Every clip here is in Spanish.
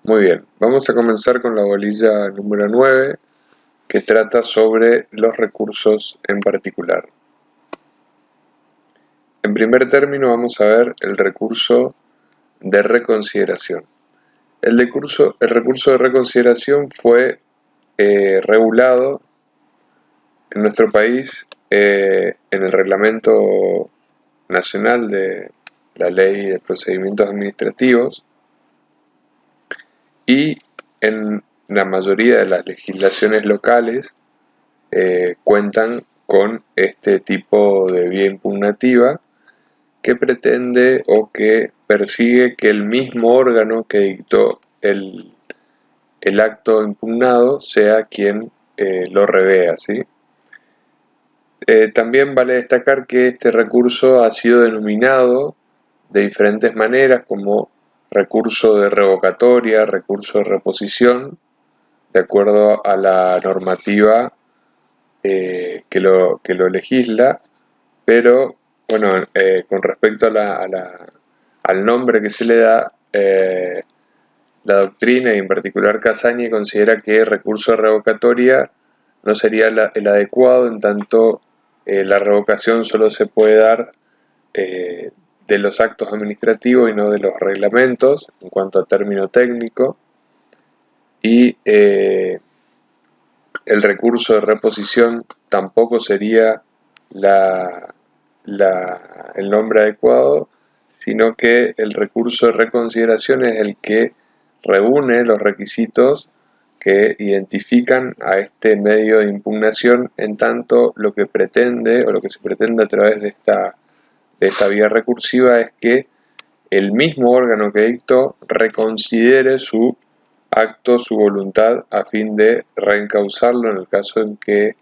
Muy bien, vamos a comenzar con la bolilla número 9, que trata sobre los recursos en particular. En primer término vamos a ver el recurso de reconsideración. El recurso de reconsideración fue regulado en nuestro país en el Reglamento Nacional de la Ley de Procedimientos Administrativos y en la mayoría de las legislaciones locales cuentan con este tipo de vía impugnativa que pretende o que persigue que el mismo órgano que dictó el acto impugnado sea quien lo revea, ¿sí? También vale destacar que este recurso ha sido denominado de diferentes maneras como recurso de revocatoria, recurso de reposición, de acuerdo a la normativa que lo legisla, pero bueno, con respecto al nombre que se le da, la doctrina y en particular Casañe considera que recurso de revocatoria no sería el adecuado, en tanto la revocación solo se puede dar de los actos administrativos y no de los reglamentos en cuanto a término técnico, y el recurso de reposición tampoco sería el nombre adecuado, sino que el recurso de reconsideración es el que reúne los requisitos que identifican a este medio de impugnación, en tanto lo que pretende o lo que se pretende a través de esta vía recursiva es que el mismo órgano que dictó reconsidere su acto, su voluntad, a fin de reencauzarlo en el caso en que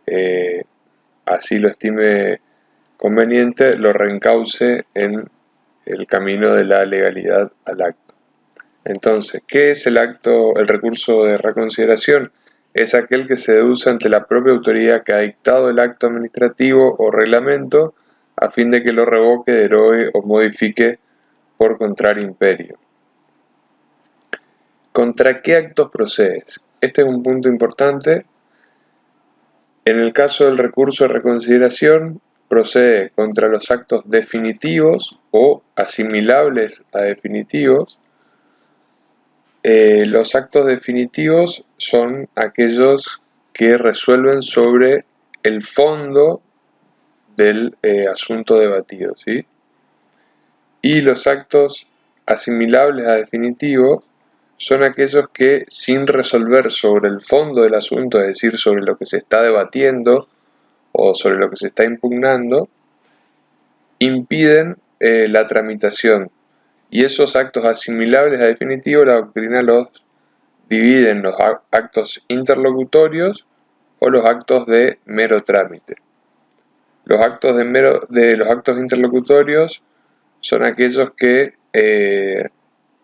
eh, así lo estime conveniente, lo reencauce en el camino de la legalidad al acto. Entonces, ¿qué es el acto, el recurso de reconsideración? Es aquel que se deduce ante la propia autoridad que ha dictado el acto administrativo o reglamento a fin de que lo revoque, derogue o modifique por contrario imperio. ¿Contra qué actos procede? Este es un punto importante. En el caso del recurso de reconsideración, procede contra los actos definitivos o asimilables a definitivos. Los actos definitivos son aquellos que resuelven sobre el fondo del asunto debatido, ¿sí? Y los actos asimilables a definitivos son aquellos que, sin resolver sobre el fondo del asunto, es decir, sobre lo que se está debatiendo o sobre lo que se está impugnando, impiden la tramitación. Y esos actos asimilables a definitivos, la doctrina los divide en los actos interlocutorios o los actos de mero trámite. Los actos los actos interlocutorios son aquellos que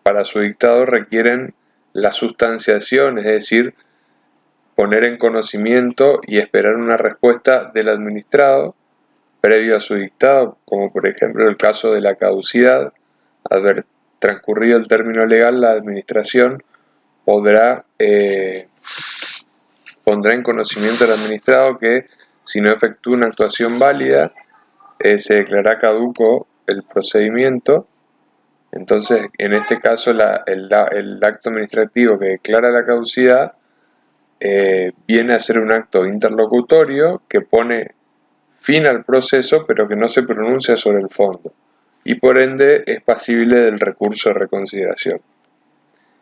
para su dictado requieren la sustanciación, es decir, poner en conocimiento y esperar una respuesta del administrado previo a su dictado, como por ejemplo el caso de la caducidad. Al haber transcurrido el término legal, la administración pondrá en conocimiento al administrado que si no efectúa una actuación válida, se declarará caduco el procedimiento. Entonces, en este caso, el acto administrativo que declara la caducidad viene a ser un acto interlocutorio que pone fin al proceso, pero que no se pronuncia sobre el fondo, y por ende es pasible del recurso de reconsideración.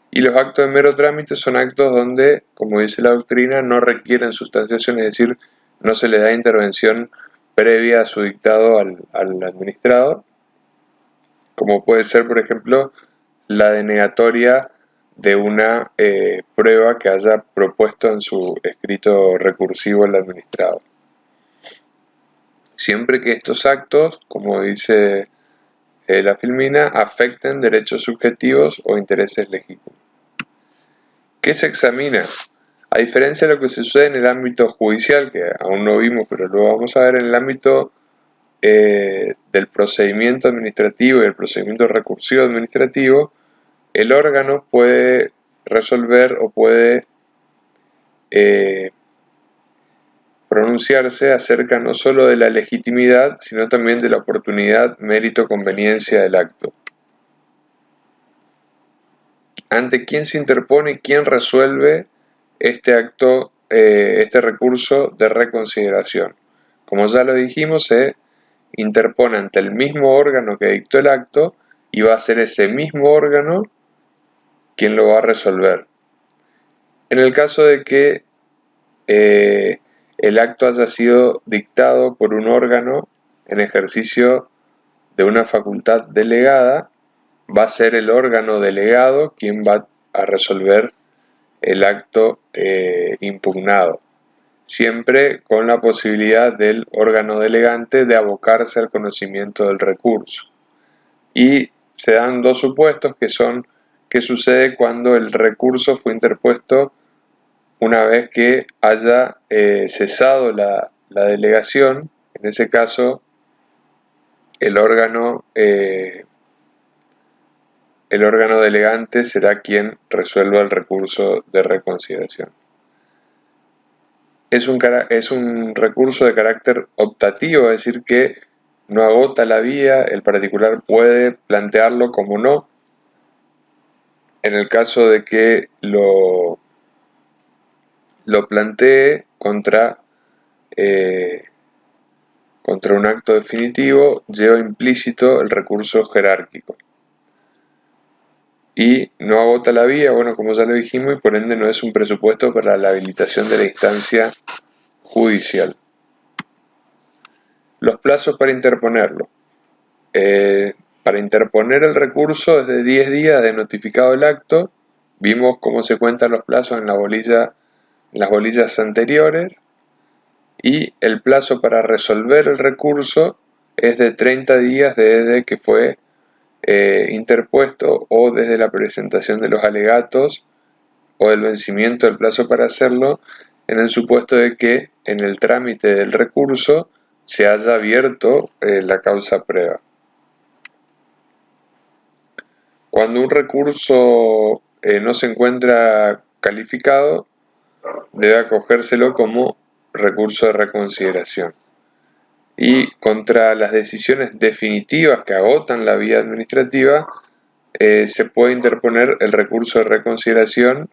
Y los actos de mero trámite son actos donde, como dice la doctrina, no requieren sustanciación, es decir, no se le da intervención previa a su dictado al administrado, como puede ser, por ejemplo, la denegatoria de una prueba que haya propuesto en su escrito recursivo el administrado. Siempre que estos actos, como dice la Filmina, afecten derechos subjetivos o intereses legítimos. ¿Qué se examina? A diferencia de lo que sucede en el ámbito judicial, que aún no vimos, pero luego vamos a ver, en el ámbito del procedimiento administrativo y el procedimiento recursivo administrativo, el órgano puede resolver o puede pronunciarse acerca no solo de la legitimidad, sino también de la oportunidad, mérito, conveniencia del acto. ¿Ante quién se interpone y quién resuelve este acto, este recurso de reconsideración? Como ya lo dijimos, se interpone ante el mismo órgano que dictó el acto y va a ser ese mismo órgano quien lo va a resolver. En el caso de que el acto haya sido dictado por un órgano en ejercicio de una facultad delegada, va a ser el órgano delegado quien va a resolver el acto impugnado, siempre con la posibilidad del órgano delegante de abocarse al conocimiento del recurso. Y se dan dos supuestos que son qué sucede cuando el recurso fue interpuesto una vez que haya cesado la delegación. En ese caso el órgano delegante será quien resuelva el recurso de reconsideración. Es un recurso de carácter optativo, es decir, que no agota la vía, el particular puede plantearlo como no. En el caso de que lo plantee contra un acto definitivo, lleva implícito el recurso jerárquico. Y no agota la vía, bueno, como ya lo dijimos, y por ende no es un presupuesto para la habilitación de la instancia judicial. Los plazos para interponerlo. Para interponer el recurso es de 10 días de notificado el acto. Vimos cómo se cuentan los plazos en las bolillas anteriores. Y el plazo para resolver el recurso es de 30 días desde que fue interpuesto o desde la presentación de los alegatos o el vencimiento del plazo para hacerlo, en el supuesto de que en el trámite del recurso se haya abierto la causa prueba. Cuando un recurso no se encuentra calificado, debe acogérselo como recurso de reconsideración. Y contra las decisiones definitivas que agotan la vía administrativa, se puede interponer el recurso de reconsideración,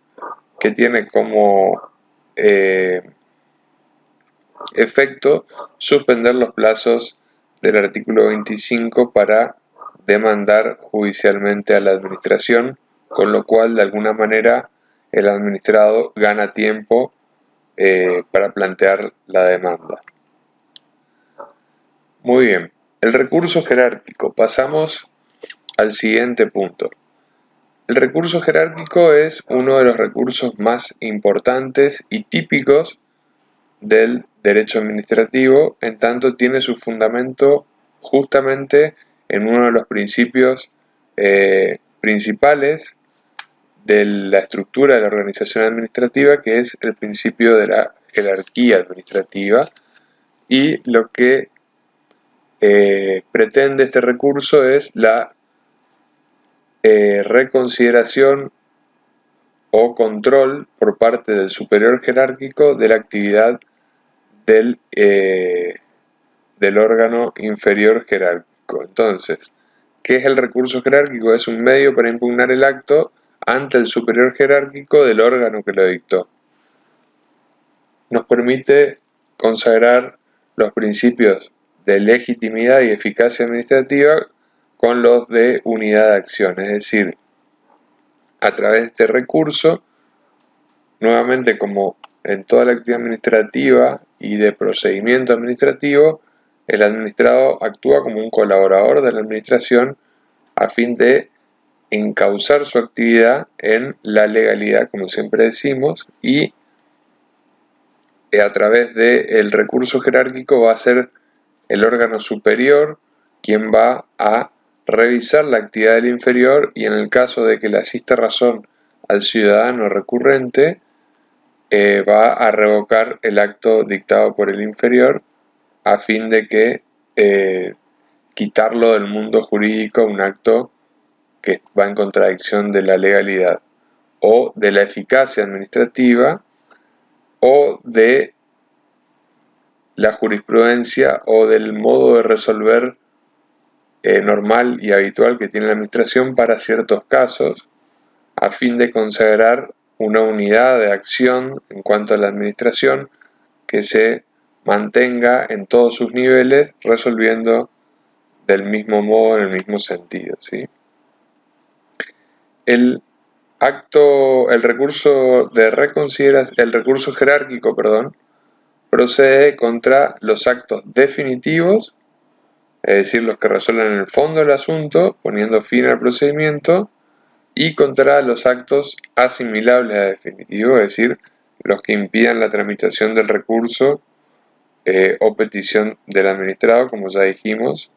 que tiene como efecto suspender los plazos del artículo 25 para demandar judicialmente a la administración, con lo cual de alguna manera el administrado gana tiempo para plantear la demanda. Muy bien, el recurso jerárquico. Pasamos al siguiente punto. El recurso jerárquico es uno de los recursos más importantes y típicos del derecho administrativo, en tanto tiene su fundamento justamente en uno de los principios principales de la estructura de la organización administrativa, que es el principio de la jerarquía administrativa, y lo que pretende este recurso es la reconsideración o control por parte del superior jerárquico de la actividad del órgano inferior jerárquico. Entonces, ¿qué es el recurso jerárquico? Es un medio para impugnar el acto ante el superior jerárquico del órgano que lo dictó. Nos permite consagrar los principios de legitimidad y eficacia administrativa con los de unidad de acción, es decir, a través de este recurso, nuevamente como en toda la actividad administrativa y de procedimiento administrativo, el administrado actúa como un colaborador de la administración a fin de encauzar su actividad en la legalidad, como siempre decimos, y a través del recurso jerárquico va a ser el órgano superior quien va a revisar la actividad del inferior, y en el caso de que le asista razón al ciudadano recurrente, va a revocar el acto dictado por el inferior a fin de que quitarlo del mundo jurídico un acto que va en contradicción de la legalidad, o de la eficacia administrativa, o de la jurisprudencia, o del modo de resolver normal y habitual que tiene la administración para ciertos casos, a fin de consagrar una unidad de acción en cuanto a la administración que se mantenga en todos sus niveles, resolviendo del mismo modo, en el mismo sentido, ¿sí? El recurso jerárquico, procede contra los actos definitivos, es decir, los que resuelven el fondo del asunto, poniendo fin al procedimiento, y contra los actos asimilables a definitivo, es decir, los que impidan la tramitación del recurso o petición del administrado, como ya dijimos,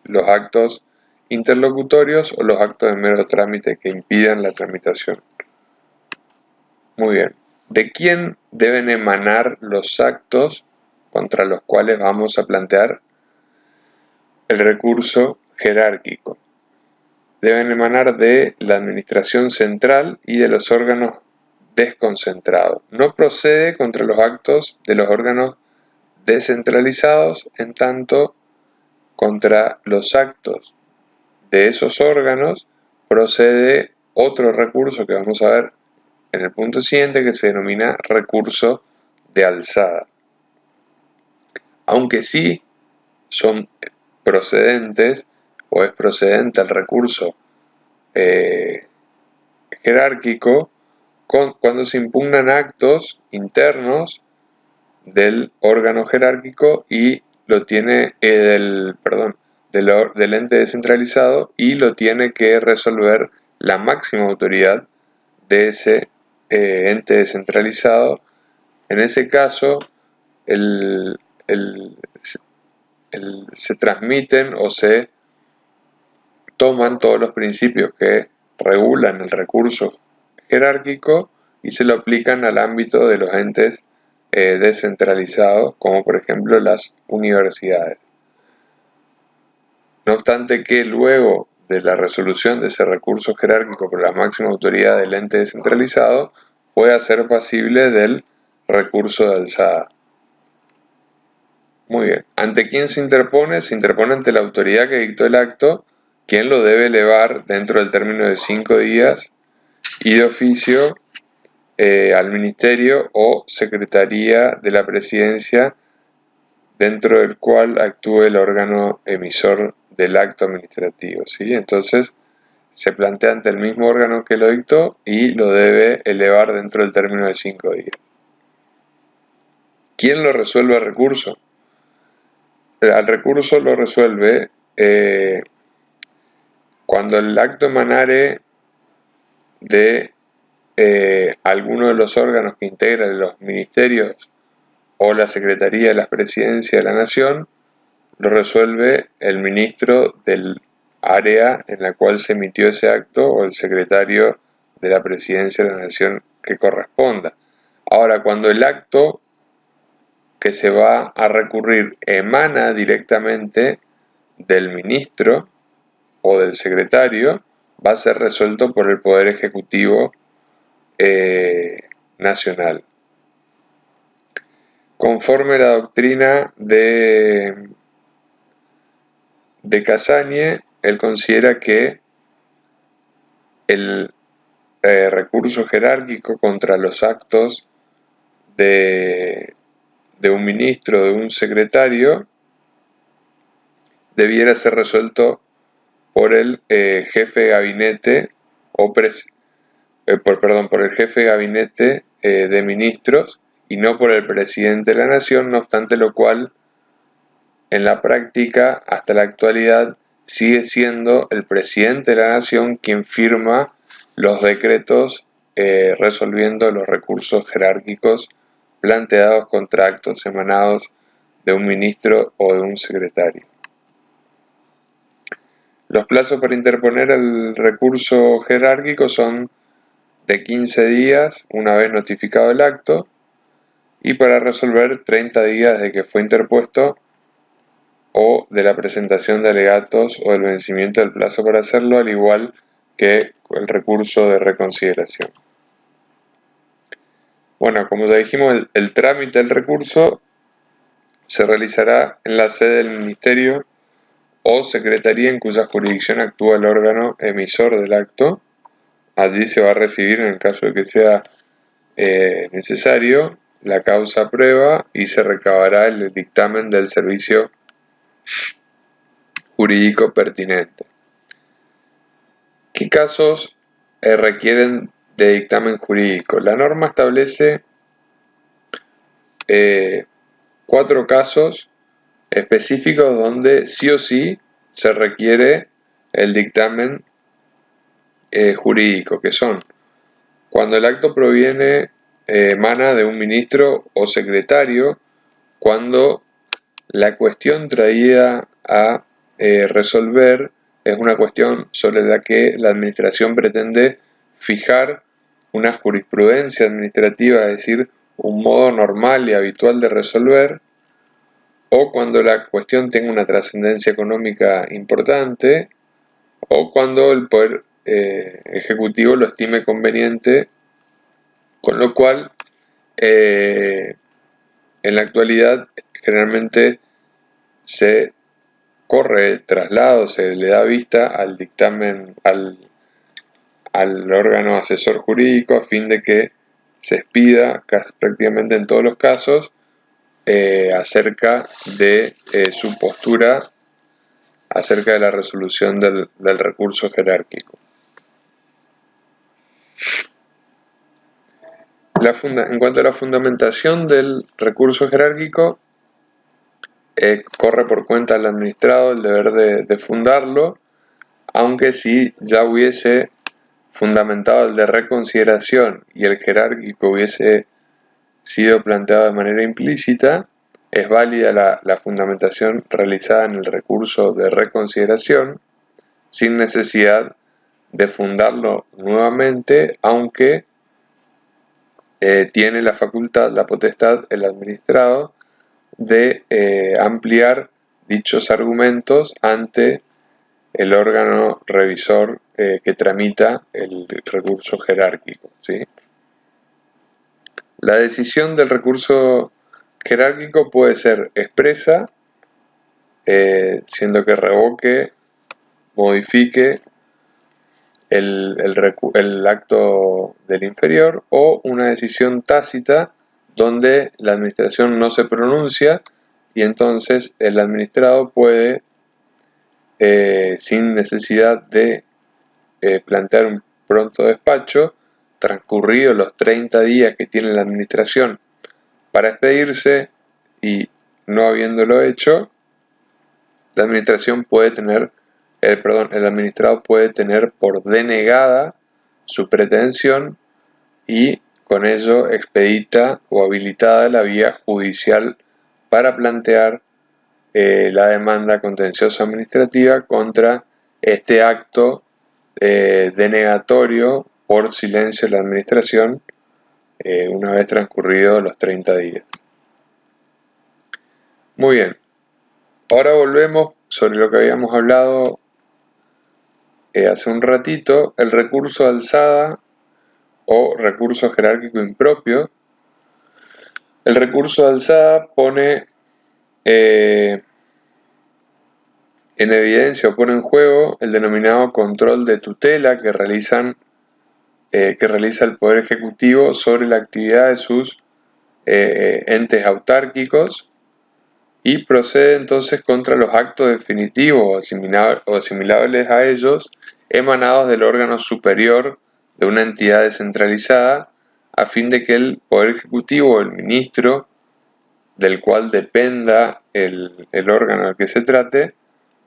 los actos interlocutorios o los actos de mero trámite que impidan la tramitación. Muy bien. ¿De quién deben emanar los actos contra los cuales vamos a plantear el recurso jerárquico? Deben emanar de la administración central y de los órganos desconcentrados. No procede contra los actos de los órganos descentralizados, en tanto contra los actos de esos órganos procede otro recurso que vamos a ver en el punto siguiente, que se denomina recurso de alzada. Aunque sí son procedentes o es procedente el recurso jerárquico cuando se impugnan actos internos del órgano jerárquico y lo tiene del ente descentralizado, y lo tiene que resolver la máxima autoridad de ese ente descentralizado. En ese caso se transmiten o se toman todos los principios que regulan el recurso jerárquico y se lo aplican al ámbito de los entes descentralizados, como por ejemplo las universidades. No obstante que luego de la resolución de ese recurso jerárquico por la máxima autoridad del ente descentralizado, pueda ser pasible del recurso de alzada. Muy bien. ¿Ante quién se interpone? Se interpone ante la autoridad que dictó el acto, quien lo debe elevar dentro del término de 5 días y de oficio al Ministerio o Secretaría de la Presidencia, dentro del cual actúe el órgano emisor del acto administrativo, ¿sí? Entonces, se plantea ante el mismo órgano que lo dictó y lo debe elevar dentro del término de 5 días. ¿Quién lo resuelve el recurso? Al recurso lo resuelve cuando el acto emanare de alguno de los órganos que integran los ministerios o la Secretaría de la Presidencia de la Nación, lo resuelve el ministro del área en la cual se emitió ese acto o el secretario de la Presidencia de la Nación que corresponda. Ahora, cuando el acto que se va a recurrir emana directamente del ministro o del secretario, va a ser resuelto por el Poder Ejecutivo nacional. Conforme la doctrina de Casagne, él considera que el recurso jerárquico contra los actos de un ministro, de un secretario, debiera ser resuelto por el jefe de gabinete por el jefe de gabinete de ministros y no por el presidente de la nación, no obstante lo cual en la práctica hasta la actualidad sigue siendo el presidente de la nación quien firma los decretos resolviendo los recursos jerárquicos planteados contra actos emanados de un ministro o de un secretario. Los plazos para interponer el recurso jerárquico son de 15 días una vez notificado el acto, y para resolver 30 días desde que fue interpuesto o de la presentación de alegatos o del vencimiento del plazo para hacerlo, al igual que el recurso de reconsideración. Bueno, como ya dijimos, el trámite del recurso se realizará en la sede del Ministerio o Secretaría en cuya jurisdicción actúa el órgano emisor del acto. Allí se va a recibir, en el caso de que sea necesario, la causa prueba y se recabará el dictamen del servicio jurídico pertinente. ¿Qué casos requieren de dictamen jurídico? La norma establece 4 casos específicos donde sí o sí se requiere el dictamen jurídico, que son cuando el acto emana de un ministro o secretario, cuando la cuestión traída a resolver es una cuestión sobre la que la administración pretende fijar una jurisprudencia administrativa, es decir, un modo normal y habitual de resolver, o cuando la cuestión tenga una trascendencia económica importante, o cuando el Poder Ejecutivo lo estime conveniente, con lo cual en la actualidad generalmente se corre traslado, se le da vista al dictamen al órgano asesor jurídico a fin de que se expida casi prácticamente en todos los casos acerca de su postura acerca de la resolución del recurso jerárquico. En cuanto a la fundamentación del recurso jerárquico, corre por cuenta del administrado el deber de fundarlo, aunque si ya hubiese fundamentado el de reconsideración y el jerárquico hubiese sido planteado de manera implícita, es válida la fundamentación realizada en el recurso de reconsideración sin necesidad de fundarlo nuevamente, aunque tiene la facultad, la potestad, el administrado de ampliar dichos argumentos ante el órgano revisor que tramita el recurso jerárquico, ¿sí? La decisión del recurso jerárquico puede ser expresa, siendo que revoque, modifique el acto del inferior, o una decisión tácita donde la administración no se pronuncia y entonces el administrado puede, sin necesidad de plantear un pronto despacho, transcurridos los 30 días que tiene la administración para expedirse y no habiéndolo hecho, la administración puede tener, el administrado puede tener por denegada su pretensión y con ello expedita o habilitada la vía judicial para plantear la demanda contenciosa administrativa contra este acto denegatorio por silencio de la administración una vez transcurridos los 30 días. Muy bien, ahora volvemos sobre lo que habíamos hablado hace un ratito, el recurso de alzada o recurso jerárquico impropio. El recurso de alzada pone en evidencia o pone en juego el denominado control de tutela que realiza el Poder Ejecutivo sobre la actividad de sus entes autárquicos y procede entonces contra los actos definitivos o asimilables a ellos emanados del órgano superior de una entidad descentralizada a fin de que el Poder Ejecutivo o el ministro del cual dependa el órgano al que se trate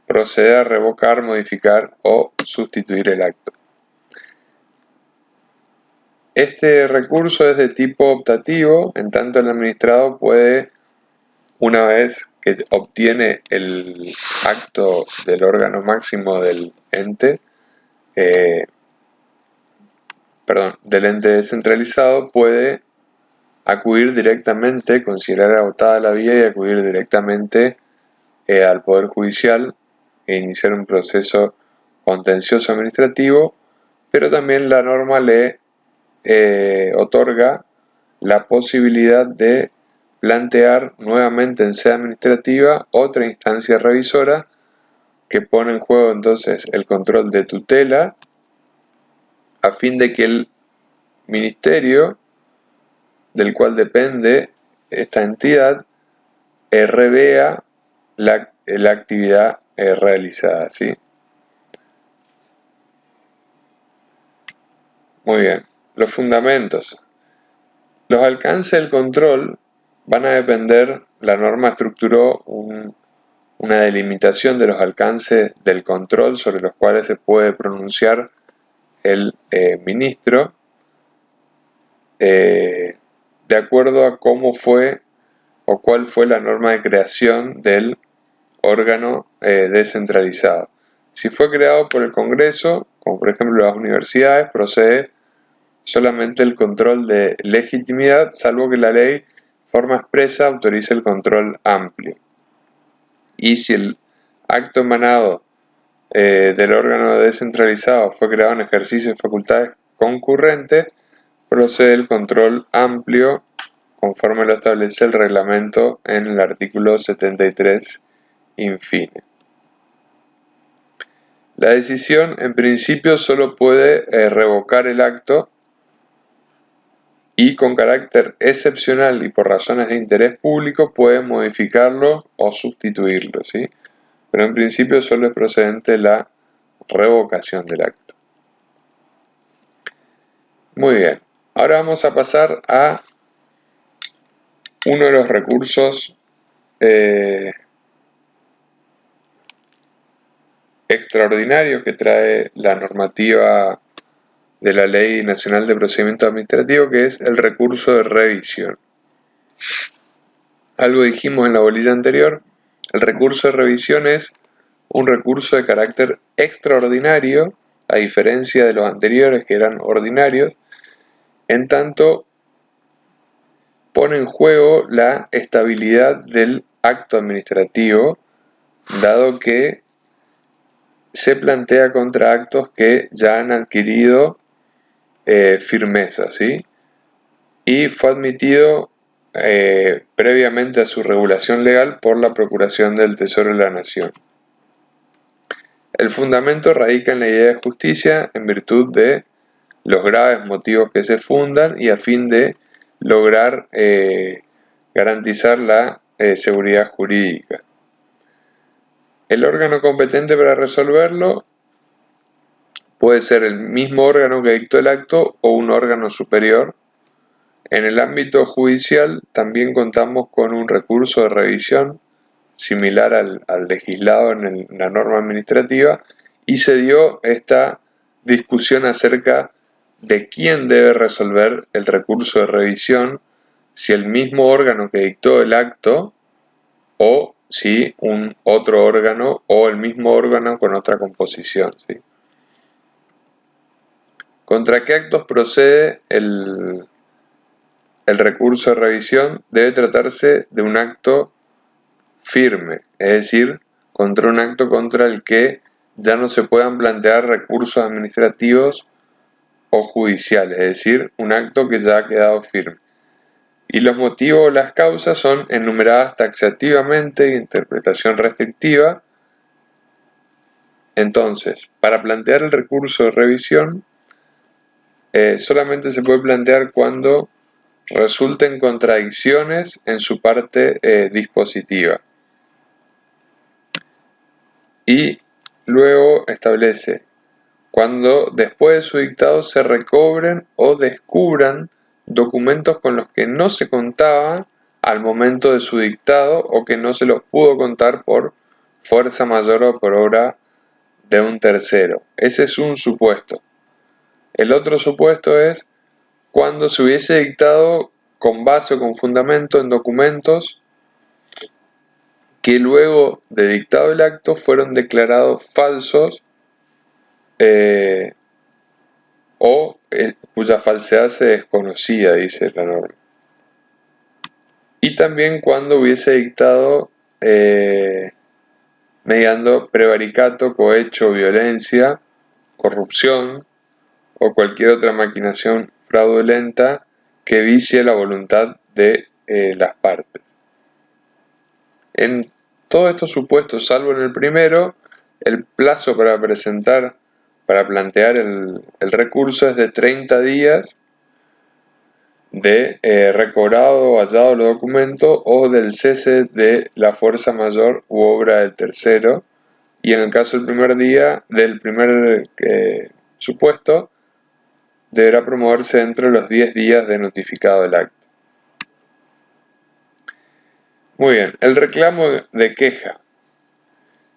proceda a revocar, modificar o sustituir el acto. Este recurso es de tipo optativo, en tanto el administrado puede, una vez que obtiene el acto del órgano máximo del ente, del ente descentralizado, puede acudir directamente, considerar agotada la vía y acudir directamente al Poder Judicial e iniciar un proceso contencioso administrativo, pero también la norma le otorga la posibilidad de plantear nuevamente en sede administrativa otra instancia revisora que pone en juego entonces el control de tutela a fin de que el ministerio del cual depende esta entidad revea la actividad realizada, ¿sí? Muy bien, los fundamentos. Los alcances del control van a depender, la norma estructuró una delimitación de los alcances del control sobre los cuales se puede pronunciar el ministro de acuerdo a cómo fue o cuál fue la norma de creación del órgano descentralizado. Si fue creado por el Congreso, como por ejemplo las universidades, procede solamente el control de legitimidad, salvo que la ley de forma expresa autorice el control amplio. Y si el acto emanado del órgano descentralizado fue creado en ejercicio de facultades concurrentes, procede el control amplio conforme lo establece el reglamento en el artículo 73 infine. La decisión en principio solo puede revocar el acto y con carácter excepcional y por razones de interés público puede modificarlo o sustituirlo, ¿sí? Pero en principio solo es procedente la revocación del acto. Muy bien, ahora vamos a pasar a uno de los recursos extraordinarios que trae la normativa de la Ley Nacional de Procedimiento Administrativo, que es el recurso de revisión. Algo dijimos en la bolilla anterior, el recurso de revisión es un recurso de carácter extraordinario, a diferencia de los anteriores que eran ordinarios, en tanto pone en juego la estabilidad del acto administrativo, dado que se plantea contra actos que ya han adquirido firmeza, ¿sí? Y fue admitido previamente a su regulación legal por la Procuración del Tesoro de la Nación. El fundamento radica en la idea de justicia en virtud de los graves motivos que se fundan y a fin de lograr garantizar la seguridad jurídica. El órgano competente para resolverlo puede ser el mismo órgano que dictó el acto o un órgano superior. En el ámbito judicial también contamos con un recurso de revisión similar al legislado en la norma administrativa y se dio esta discusión acerca de quién debe resolver el recurso de revisión, si el mismo órgano que dictó el acto o si un otro órgano o el mismo órgano con otra composición, ¿sí? ¿Contra qué actos procede el recurso de revisión? Debe tratarse de un acto firme, es decir, contra un acto contra el que ya no se puedan plantear recursos administrativos o judiciales, es decir, un acto que ya ha quedado firme. Y los motivos o las causas son enumeradas taxativamente de interpretación restrictiva. Entonces, para plantear el recurso de revisión, solamente se puede plantear cuando resulten contradicciones en su parte dispositiva. Y luego establece cuando después de su dictado se recobren o descubran documentos con los que no se contaba al momento de su dictado o que no se los pudo contar por fuerza mayor o por obra de un tercero. Ese es un supuesto. El otro supuesto es cuando se hubiese dictado con base o con fundamento en documentos que luego de dictado el acto fueron declarados falsos o cuya falsedad se desconocía, dice la norma. Y también cuando hubiese dictado mediando prevaricato, cohecho, violencia, corrupción o cualquier otra maquinación fraudulenta que vicie la voluntad de las partes. En todos estos supuestos, salvo en el primero, el plazo para plantear el recurso es de 30 días de recobrado o hallado los documentos o del cese de la fuerza mayor u obra del tercero, y en el caso del primer supuesto, deberá promoverse dentro de los 10 días de notificado del acto. Muy bien, el reclamo de queja.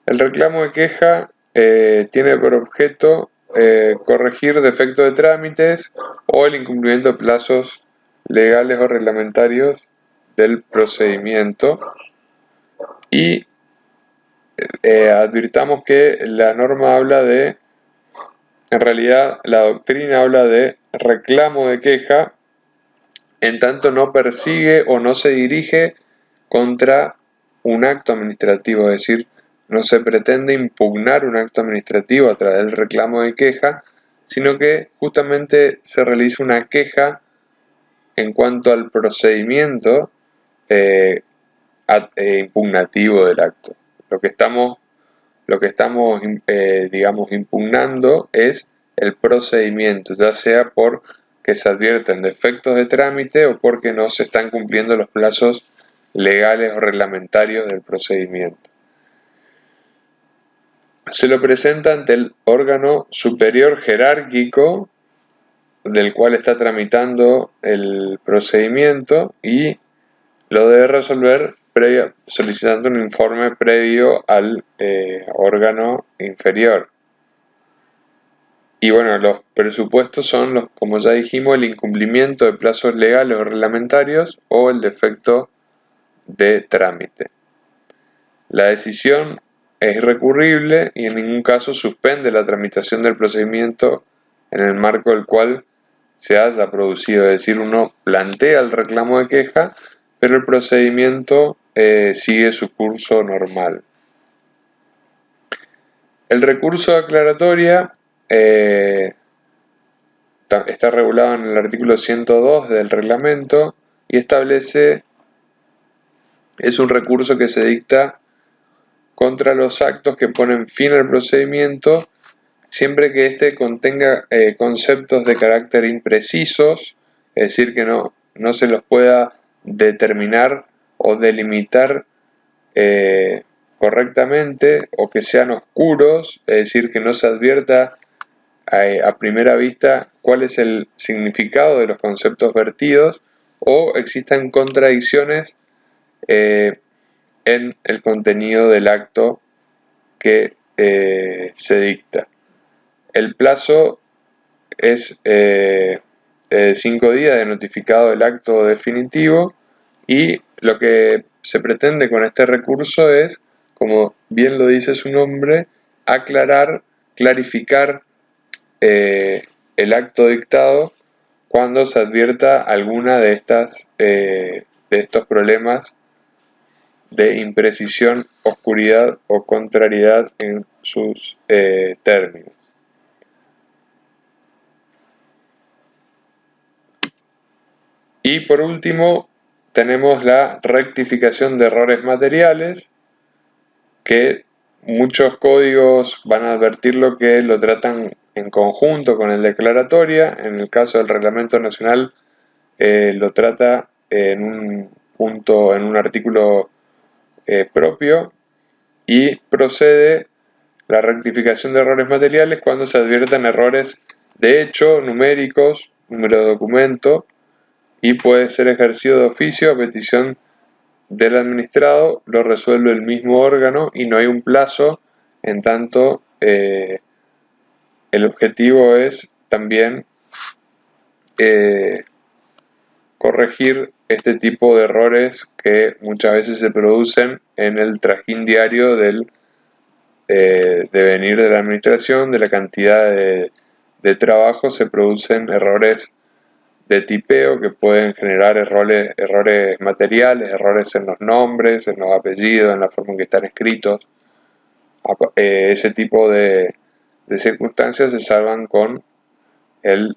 El reclamo de queja tiene por objeto corregir defectos de trámites o el incumplimiento de plazos legales o reglamentarios del procedimiento, y advirtamos que la norma habla de, en realidad la doctrina habla de reclamo de queja, en tanto no persigue o no se dirige contra un acto administrativo, es decir, no se pretende impugnar un acto administrativo a través del reclamo de queja, sino que justamente se realiza una queja en cuanto al procedimiento impugnativo del acto. Lo que estamos digamos, impugnando es el procedimiento, ya sea por que se advierten defectos de trámite o porque no se están cumpliendo los plazos legales o reglamentarios del procedimiento. Se lo presenta ante el órgano superior jerárquico del cual está tramitando el procedimiento y lo debe resolver solicitando un informe previo al órgano inferior. Y bueno, los presupuestos son, como ya dijimos, el incumplimiento de plazos legales o reglamentarios o el defecto de trámite. La decisión es irrecurrible y en ningún caso suspende la tramitación del procedimiento en el marco del cual se haya producido. Es decir, uno plantea el reclamo de queja, pero el procedimiento sigue su curso normal. El recurso de aclaratoria está regulado en el artículo 102 del reglamento y establece, es un recurso que se dicta contra los actos que ponen fin al procedimiento, siempre que éste contenga conceptos de carácter imprecisos, es decir, que no se los pueda determinar o delimitar correctamente, o que sean oscuros, es decir, que no se advierta a primera vista cuál es el significado de los conceptos vertidos, o existan contradicciones en el contenido del acto que se dicta. El plazo es 5 días de notificado del acto definitivo, y lo que se pretende con este recurso es, como bien lo dice su nombre, clarificar el acto dictado cuando se advierta alguna de estos problemas de imprecisión, oscuridad o contrariedad en sus términos. Y por último tenemos la rectificación de errores materiales, que muchos códigos van a advertirlo que lo tratan en conjunto con el declaratoria. En el caso del Reglamento Nacional lo trata en un artículo propio, y procede la rectificación de errores materiales cuando se adviertan errores de hecho, numéricos, número de documento, y puede ser ejercido de oficio a petición del administrado, lo resuelve el mismo órgano y no hay un plazo, en tanto el objetivo es también corregir este tipo de errores que muchas veces se producen en el trajín diario del devenir de la administración, de la cantidad de trabajo. Se producen errores de tipeo que pueden generar errores materiales, errores en los nombres, en los apellidos, en la forma en que están escritos. ese tipo de circunstancias se salvan con el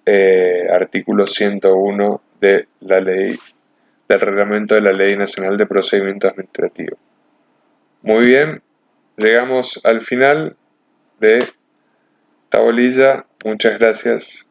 artículo 101 de la ley, del reglamento de la Ley Nacional de Procedimiento Administrativo. Muy bien, llegamos al final de Tabolilla. Muchas gracias.